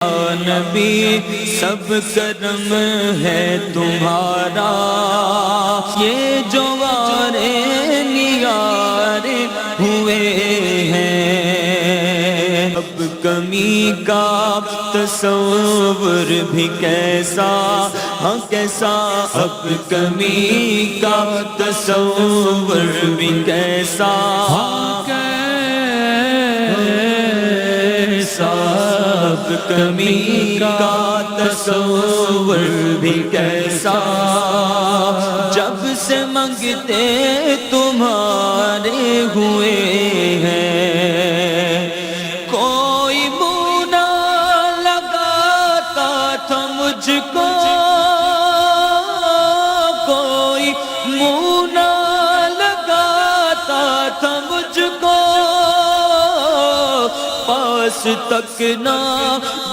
نبی سب کرم ہے تمہارا، یہ جو وارے نیارے ہوئے ہیں، اب کمی کا تصور بھی کیسا، ہاں کیسا، اب کمی کا تصور بھی کیسا، اب کمی کا تصور بھی کیسا، جب سے منگتے تمہارے ہوئے ہیں، کوئی منہ نہ لگاتا تھا مجھ کو، کوئی منہ نہ لگاتا تھا مجھ کو، پاس تک نہ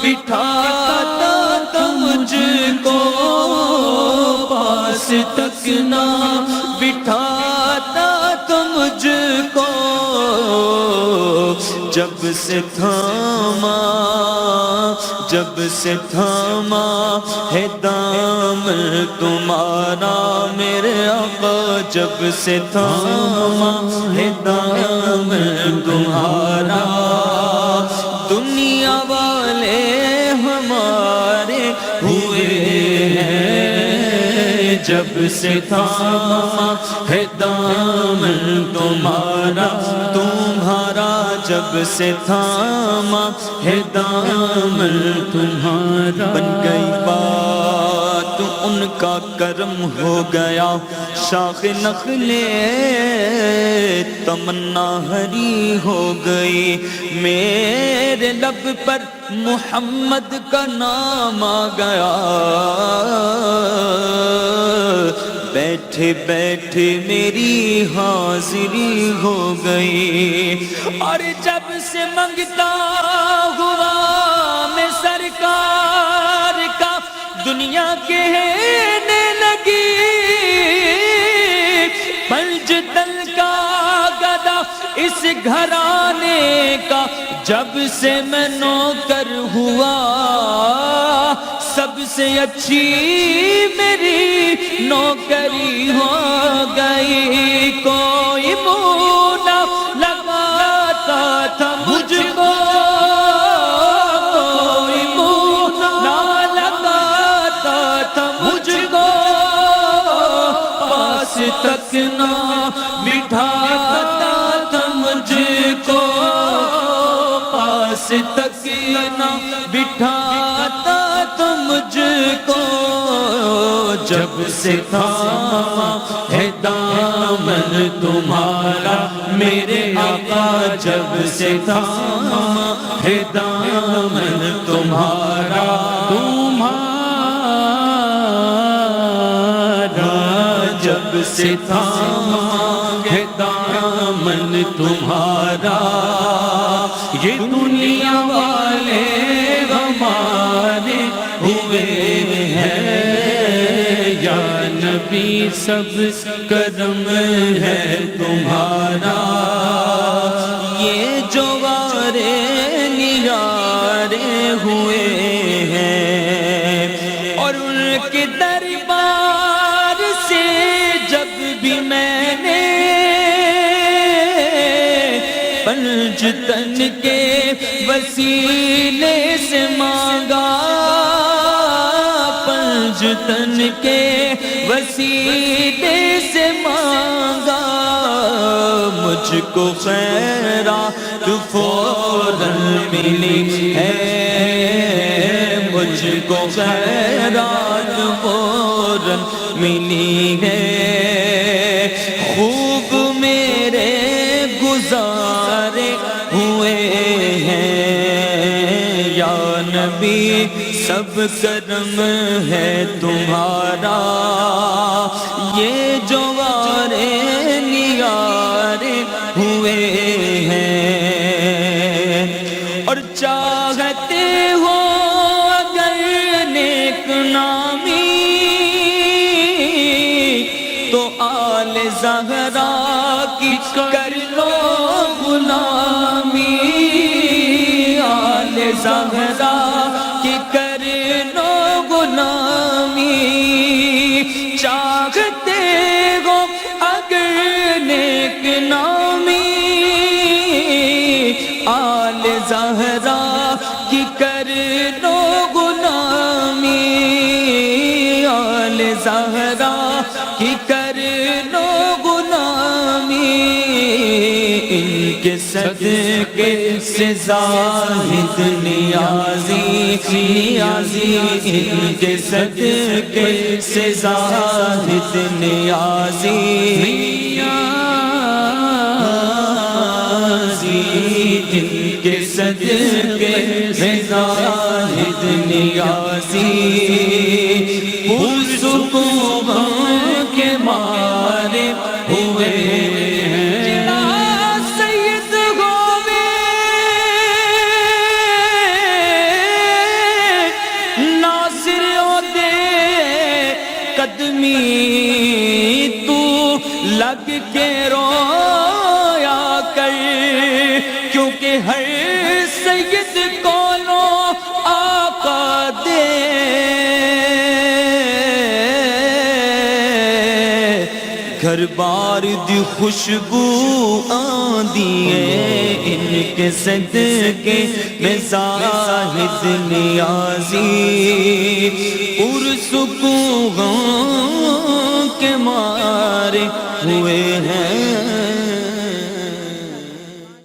بٹھاتا تھا مجھ کو، پاس تک نہ بٹھاتا تھا مجھ کو، جب سے تھاما، جب سے تھاما ہے دامن تمہارا میرے آقا، جب سے تھاما ہے دامن تمہارا، دنیا والے ہمارے ہوئے ہیں، جب سے تھاما ہے دامن تمہارا، تمہارا جب سے تھاما ہے دامن تمہارا، بن گئی بات ان کا کرم ہو گیا، شاخ نخلے تمنا ہری ہو گئی، میرے لب پر محمد کا نام آ گیا، بیٹھے بیٹھے میری حاضری ہو گئی، اور جب سے منگتا ہوا میں سرکار کا دنیا کہنے لگی، پنج تل کا گدا اس گھرانے کا، جب سے میں نوکر ہوا سب سے اچھی میری نوکری ہو گئی، کوئی منہ نہ لگاتا تھا مجھ کو، کوئی منہ نہ لگاتا تھا مجھ کو، پاس تک نہ بٹھاتا تھا مجھ کو، پاس تک نہ بٹھاتا تھا مجھ کو، جب سے تھاما ہے دامن تمہارا میرے آقا، جب سے تھاما ہے دامن تمہارا، جب سے تھاما ہے دامن تمہارا، یہ دنیا والے ہمارے ہوئے ہیں، یا نبی سب کرم ہے تمہارا، یہ جو وارے نیارے ہوئے ہیں، اور ان کے دربار سے جب بھی میں نے پنجتن کے وسیلے سے مانگا، پنجتن کے وسیلے سے مانگا، مجھ کو خیرات فوراً ملی ہے، مجھ کو خیرات فوراً ملی ہے، خوب میرے گزارے ہوئے ہیں، یا نبی سب کرم ہے تمہارا، یہ جو وارے نیارے ہوئے ہیں، اور چاہتے ہو اگر نیک نامی تو آل زہرا کی کر لو غلامی، آل زہرا کر لو غلامی، آل زہرا کی کر لو غلامی، ان کے صدقے سے زاہد نیازی، نیازی ان کے صدقے سے زاہد نیازی، نیازی ان کے صدقے سے زاہد نیازی، پرسکون کے مارے ہوئے قدمی تو لگ کے رویا کر، کیونکہ ہر سید کو لو آقا دے گھر بار دی خوشبو آندی ہے، ان کے صدقے میں زاہد نیازی، پرسکون کے مارے ہوئے ہیں